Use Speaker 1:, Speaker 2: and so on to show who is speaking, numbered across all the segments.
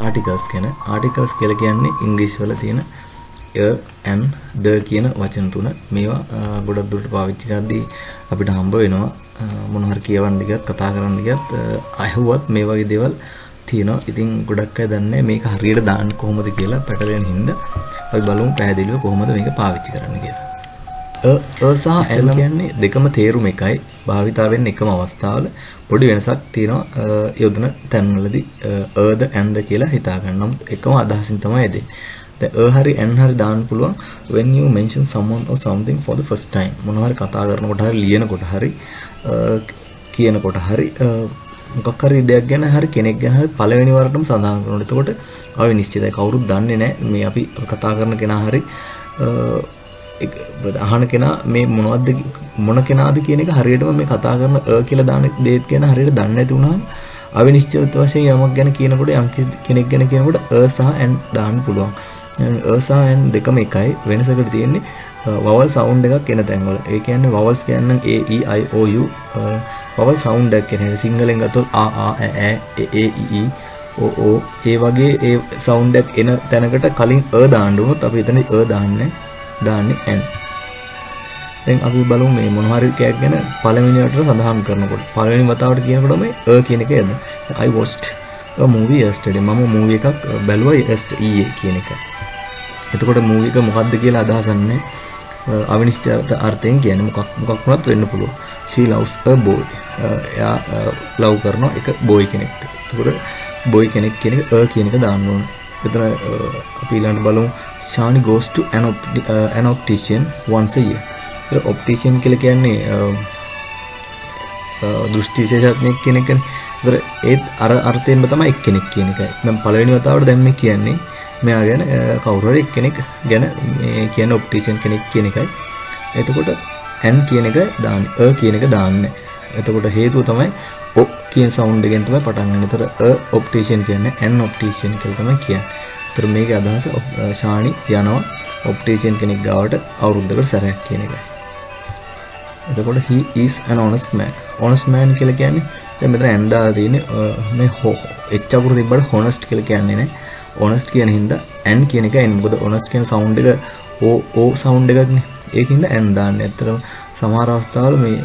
Speaker 1: Articles කියන articles කියලා කියන්නේ ඉංග්‍රීසි වල තියෙන and the කියන වචන තුන. මේවා ගොඩක් දුරට පාවිච්චි කරද්දී අපිට හම්බ වෙනවා මොන හරි කියවන්න ගියත් කතා කරන්න ගියත් අහුවත් මේ වගේ දේවල් තියෙනවා. ඉතින් ගොඩක් අය දන්නේ මේක හරියට දාන්න කොහොමද කියලා පැටලෙන හින්දා අපි බලමු පැහැදිලිව කොහොමද මේක පාවිච්චි කරන්න කියලා. සහ n කියන්නේ දෙකම තේරුම එකයි. භාවිතා වෙන්නේ එකම අවස්ථාවල පොඩි වෙනසක් තියෙනවා යොදන තැන්වලදී ද and කියලා හිතා ගන්න. නමුත් එකම අදහසින් තමයි දෙන්නේ. දැන් හරි n හරි දාන්න පුළුවන් when you mention someone or something for the first time. මොනවා හරි කතා කරනකොට හරි ලියනකොට හරි කියනකොට හරි මොකක් හරි දෙයක් ගැන හරි කෙනෙක් ගැන හරි පළවෙනි වරටම සඳහන් කරනවා. එතකොට අවිනිශ්චිතයි. කවුරුත් දන්නේ නැහැ මේ අපි කතා කරන කෙනා හරි අහන කෙනා මේ මොනවද මොන කෙනාද කියන එක හරියටම මේ කතා කරන කියලා දාන දේත් ගැන හරියට දන්නේ නැති වුණාම අවිනිශ්චිත වශයෙන් යමක් ගැන කියනකොට යම් කෙනෙක් ගැන කියනකොට සහ n දාන්න පුළුවන්. සහ n දෙකම එකයි. වෙනසකට තියෙන්නේ vowel sound එකක් එන තැන්වල. ඒ කියන්නේ vowels කියන්නේ a e i o u vowel sound එකක් කියන්නේ සිංහලෙන් ගත්තොත් a ä ä e e o o ඒ වගේ ඒ sound එකක් එන තැනකට කලින් දාන්න උනොත් අපි එතන දාන්නේ n. දැන් අපි බලමු මේ මොන හරි කයක් ගැන පළවෙනි වටට සඳහන් කරනකොට පළවෙනි වතාවට කියනකොට මේ කියන එක එන්න. I watched a movie yesterday. මම මූවි එකක් බැලුවා ඊයේ කියන එක. එතකොට මූවි එක මොකක්ද කියලා අදහස් නැහැ. අවිනිශ්චිත අර්ථයෙන් කියන්නේ මොකක් වුණත් වෙන්න පුළුවන්. She loves a boy. එයා ලව් කරන එක boy කෙනෙක්ට. එතකොට boy කෙනෙක් කියන එක කියන එක දාන්න ඕන. එතන අපි ඊළඟට බලමු Shani goes to an optician once a year. A optician කියලා කියන්නේ දෘෂ්ටි විශේෂඥයෙක් කියන එකනේ. ඒතර ඒත් අර අර්ථයෙන්ම තමයි එක්කෙනෙක් කියන එකයි. දැන් පළවෙනි වතාවට දැන් මේ කියන්නේ මෙයා ගැන කවුරු හරි එක්කෙනෙක් ගැන මේ කියන optician කෙනෙක් කියන එකයි. එතකොට n කියන එක දාන්නේ කියන එක දාන්නේ. එතකොට හේතුව තමයි o කියන sound එකෙන් තමයි පටන් ගන්න. ඒතර optician කියන්නේ n optician කියලා තමයි කියන්නේ. ඒතර මේකේ අදහස ශානි යනවා optician කෙනෙක් ගාවට අවුරුද්දකට සැරයක් කියන එකයි. එතකොට he is an honest man. honest man කියලා කියන්නේ දැන් මෙතන n දාලා තියෙන්නේ මේ h අකුර තිබ්බට honest කියලා කියන්නේ නැහැ. honest කියන හින්දා n කියන එක එන්නේ. මොකද honest කියන sound එක o sound එකක්නේ. ඒකින්ද n දාන්නේ. ඇත්තටම සමහර අවස්ථාවල මේ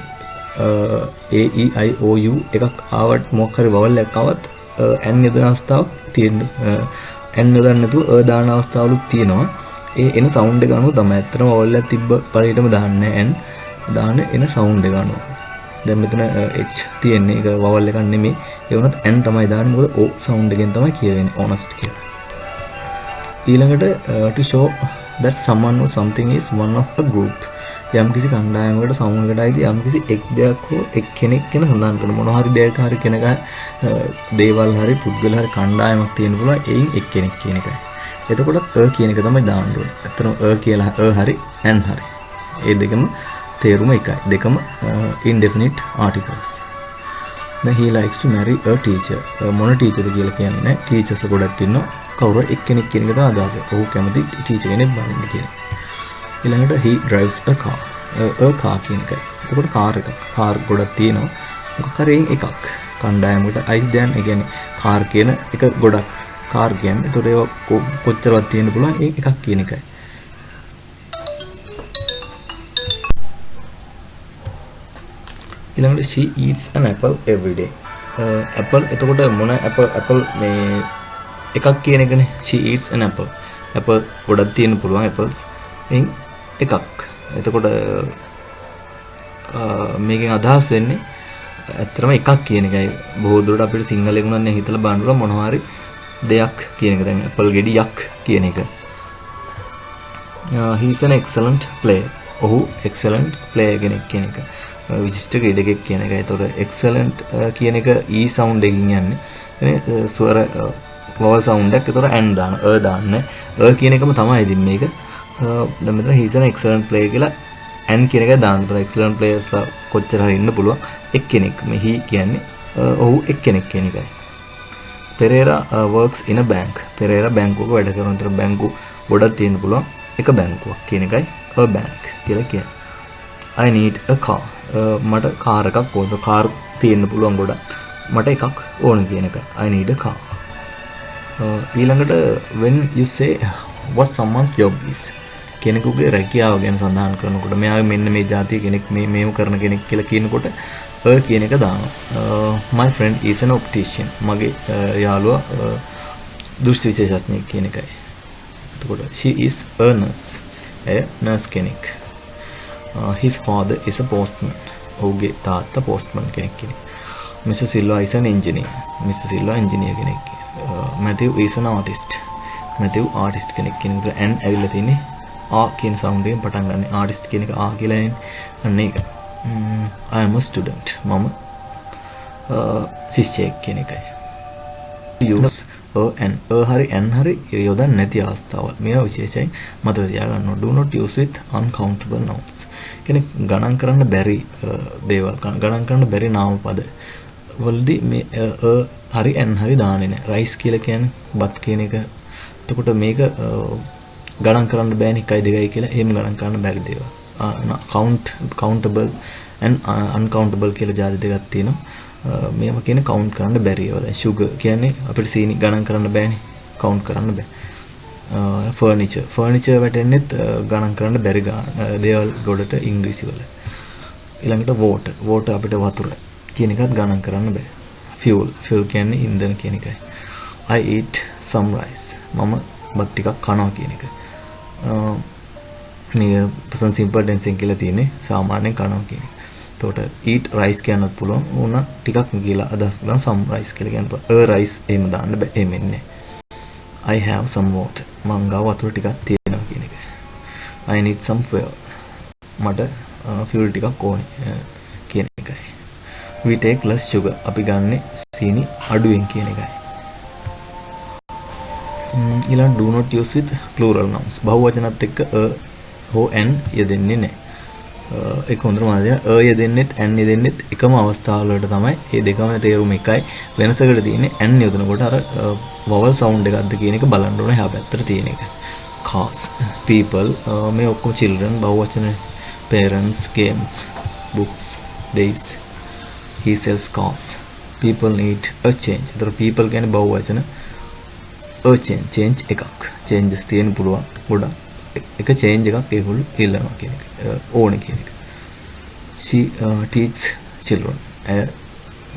Speaker 1: a e i o u එකක් ආවට මොකක් හරි vowel එකක් ආවත් n යොදන අවස්ථාවක් තියෙනවා. n යොදන්න නැතුව දාන අවස්ථාවලුත් තියෙනවා. ඒ එන sound එක අනුව තමයි. ඇත්තටම vowel එකක් තිබ්බ පරිදිම දාන්නේ n. දාන එන sound එක අනුව. දැන් මෙතන h තියෙන්නේ ඒක vowel එකක් නෙමෙයි. ඒ වුණත් n තමයි දාන්නේ. මොකද o sound එකෙන් තමයි කියවෙන්නේ honest කියලා. ඊළඟට to show that someone or something is one of a group. යම් කිසි කණ්ඩායමකට සමූහයකට අයිති යම් කිසි එක් දෙයක් හෝ එක් කෙනෙක් ගැන සඳහන් කරන මොන හරි දෙයක් හරි කෙනක දේවල් හරි පුද්ගල හරි කණ්ඩායමක් තියෙන පුළුවන්. එයින් එක් කෙනෙක් කියන එකයි. එතකොට කියන එක තමයි දාන්න ඕනේ. ඇත්තටම කියලා හරි n හරි. ඒ දෙකම තේරුම එකයි. දෙකම indefinite articles. Then he likes to marry a teacher. මොන ටීචර්ද කියලා කියන්නේ ටීචර්ස් ගොඩක් ඉන්නවා. කවුරු එක්කෙනෙක් කියන එක තමයි අදහස. ඔහු කැමති ටීචර් කෙනෙක් බලන්න කියන. ඊළඟට he drives a car. a car කියන එක. එතකොට කාර් එකක්. කාර් ගොඩක් තියෙනවා. මොකක් හරි එකක්. කණ්ඩායමකට අයිති දැන් ඒ කියන්නේ කාර් කියන එක ගොඩක්. කාර් කියන්නේ එතකොට ඒක කොච්චරවත් තියෙන්න පුළුවන් ඒ එකක් කියන එකයි. ඊළඟට she eats an apple every day. apple එතකොට මොන apple මේ එකක් කියන එකනේ. she eats an apple. apple ගොඩක් තියෙන්න පුළුවන් apples. එයින් එකක්. එතකොට මේකෙන් අදහස් වෙන්නේ ඇත්තටම එකක් කියන එකයි. බොහෝ දුරට අපිට සිංහලෙන් උනන්නේ හිතලා බලන්න මොනවා හරි දෙයක් කියන එක. දැන් apple ගෙඩියක් කියන එක. he is an excellent player. ඔහු excellent player කෙනෙක් කියන එක. විශිෂ්ට ක්‍රීඩකයෙක් කියන එකයි. ඒතකොට excellent කියන එක e sound එකකින් යන්නේ. එනේ ස්වර vowel sound එකක්. ඒතකොට n දාන දාන්න. කියන එකම තමයි ඉතින් මේක. දැන් මෙතන he is an excellent player කියලා n කියන එක දාන්න. ඒතකොට excellent players කොච්චර හරි ඉන්න පුළුවන්. එක්කෙනෙක්. මේ he කියන්නේ ඔහු එක්කෙනෙක් කියන එකයි. Pereira works in a bank. Pereira බැංකුවක වැඩ කරනවා. ඒතර බැංකු ගොඩක් තියෙන්න පුළුවන්. එක බැංකුවක් කියන එකයි a bank කියලා කියන්නේ. I need a car. මට කාර් එකක් ඕන. කාර් තියෙන්න පුළුවන් ගොඩක්. මට එකක් ඕන කියන එක. I need a car. ඊළඟට when you say what someone's job is කෙනෙකුගේ රැකියාව ගැන සඳහන් කරනකොට මෙයාගේ මෙන්න මේ જાතිය කෙනෙක් මේව කරන කෙනෙක් කියලා කියනකොට කියන එක දානවා. my friend is an optician. මගේ යාළුවා දෘෂ්ටි විශේෂඥයෙක් කියන එකයි. එතකොට she is a nurse. එය nurse කෙනෙක්. his father is a postman. ඔහුගේ තාත්තා postman කෙනෙක් කෙනෙක්. Mr. Silva is an engineer. Mr. Silva engineer කෙනෙක්. Matthew is an artist. Matthew artist කෙනෙක් කියන විතර n ඇවිල්ලා තියෙන්නේ ආ කියන සවුන්ඩ් එකෙන් පටන් ගන්න. artist කියන එක ආ කියලා නෙන්නේ. අන්න ඒක. I am a student. මම ශිෂ්‍යයෙක් කියන එකයි. use n හරි n හරි යොදන්න නැති අවස්ථාවල්. මේවා විශේෂයෙන් මතක තියාගන්න ඕන. Do not use with uncountable nouns. කෙනෙක් ගණන් කරන්න බැරි දේවල් ගණන් කරන්න බැරි නාම පද වලදී මේ හරි n හරි දාන්නේ නැහැ. rice කියලා කියන්නේ බත් කියන එක. එතකොට මේක ගණන් කරන්න බෑනේ 1 2 කියලා එහෙම ගණන් කරන්න බැරි දේවල්. countable and uncountable කියලා જાති දෙකක් තියෙනවා. මේවා කියන්නේ count කරන්න බැරි ඒවා. දැන් sugar කියන්නේ අපිට සීනි ගණන් කරන්න බෑනේ. count කරන්න බෑ. furniture වැටෙන්නේත් ගණන් කරන්න බැරි දේවල් ගොඩට ඉංග්‍රීසි වල. ඊළඟට water අපිට වතුර කියන එකත් ගණන් කරන්න බෑ. fuel කියන්නේ ඉන්ධන කියන එකයි. I eat some rice. මම බත් ටිකක් කනවා කියන එක. මේ present simple tense එකෙන් කියලා තියෙන්නේ සාමාන්‍යයෙන් කනවා කියන එක. එතකොට eat rice කියන්නත් පුළුවන්. ඕන ටිකක් කියලා අදහස් ගන්න some rice කියලා කියන්න පුළුවන්. a rice එහෙම දාන්න බෑ. එහෙම එන්නේ. I have some water. මං ගාව වතුර ටිකක් තියෙනවා කියන එක. I need some fuel. මට fuel ටිකක් ඕනේ කියන එකයි. We take less sugar. අපි ගන්නේ සීනි අඩුවෙන් කියන එකයි. ඊළඟ do not use with plural nouns. බහුවචනත් එක්ක හෝ n යෙදෙන්නේ නැහැ. ඒක හොඳම ආදිය යෙදෙන්නෙත් n යෙදෙන්නෙත් එකම අවස්ථාවල වලට තමයි. මේ දෙකම තේරුම එකයි. වෙනසකට තියෙන්නේ n යොදනකොට අර vowel sound එකක්ද කියන එක බලන්න ඕනේ එහා පැත්තට තියෙන එක. cars, people, මේ ඔක්කොම children බහුවචන, parents, games, books, days. He sells cars. People need a change. ඒතර people කියන්නේ බහුවචන change එකක්. changes තියෙන පුළුවන් ගොඩක්. එක change එකක් ඒගොල්ලෝ ඉල්ලනවා කියන එක. ඕනේ කියන එක. She teach children.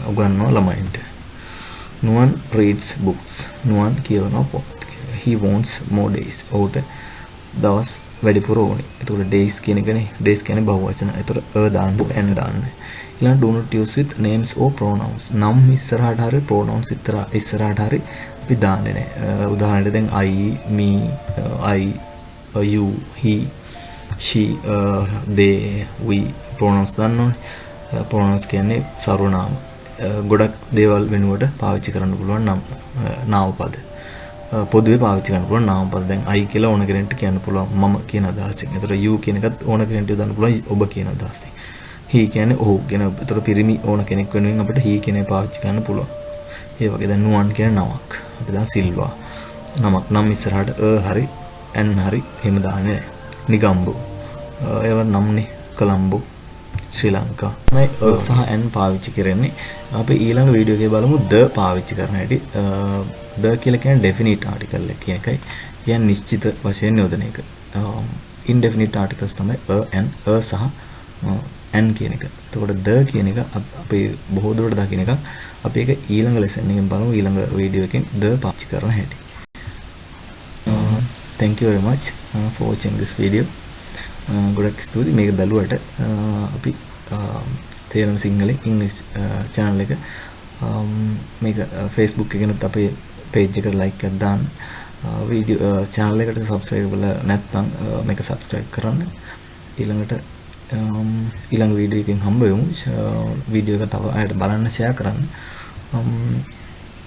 Speaker 1: උගන්වනවා ළමයින්ට. No one reads books. No one කියවනවා පොත්. He wants more days. ඔහුට දවස් වැඩිපුර ඕනේ. ඒතකොට days කියන එකනේ. days කියන්නේ බහුවචන. ඒතකොට දාන්න n දාන්න. ඊළඟ do not use with names or pronouns. නම් ඉස්සරහට හරි pronouns ඉස්සරහට හරි අපි දාන්නේ නැහැ. උදාහරණයක් දැන් I, me, I, you, he, she, they, we pronouns දාන්නෝනේ. pronouns කියන්නේ සර්වනාම. ගොඩක් දේවල් වෙනුවට පාවිච්චි කරන්න පුළුවන් නාම පද. පොදුවේ පාවිච්චි කරන්න පුළුවන් නාම පද. දැන් I කියලා ඕන කෙනෙක්ට කියන්න පුළුවන් මම කියන අදහසින්. ඒතර you කියන එකත් ඕන කෙනෙක්ට යොදන්න පුළුවන් ඔබ කියන අදහසින්. he කියන්නේ ඔහු කියන. ඒතර පිරිමි ඕන කෙනෙක් වෙනුවෙන් අපිට he කියන එක පාවිච්චි කරන්න පුළුවන්. ඒ වගේ දැන් nuwan කියන නමක්. අපි දැන් සිල්වා නමක් නම් ඉස්සරහට හරි n හරි එහෙම දාන්නේ නැහැ. නිගම්බු ඒවත් නම්නේ. කොළඹ ශ්‍රී ලංකා මේ සහ n පාවිච්චි කරන්නේ. අපි ඊළඟ වීඩියෝ එකේ බලමු the පාවිච්චි කරන හැටි. the කියලා කියන්නේ definite article එක කියන එකයි. කියන්නේ නිශ්චිත වශයෙන් යොදන එක. indefinite articles තමයි n සහ n කියන එක. එතකොට the කියන එක අපි බොහෝ දුරට දකින්න එකක්. අපි ඒක ඊළඟ lesson එකෙන් බලමු. ඊළඟ වීඩියෝ එකෙන් the පාවිච්චි කරන හැටි. Thank you very much for watching this video. ගොඩක් ස්තුතියි මේක බැලුවට. අපි තේරෙන සිංහලෙන් ඉංග්‍රීසි channel එක මේක Facebook එකේනත් අපේ page එකට like එකක් දාන්න. වීඩියෝ channel එකට subscribe කරලා නැත්නම් මේක subscribe කරන්න. ඊළඟට ඊළඟ වීඩියෝ එකකින් හම්බ වෙමු. වීඩියෝ එක තව අයට බලන්න share කරන්න.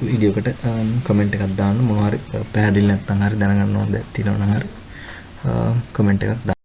Speaker 1: වීඩියෝ එකට කමෙන්ට් එකක් දාන්න. මොනවා හරි පැහැදිලි නැත්නම් හරි දැනගන්න ඕන දෙයක් තියෙනවා නම් හරි කමෙන්ට් එකක් දාන්න.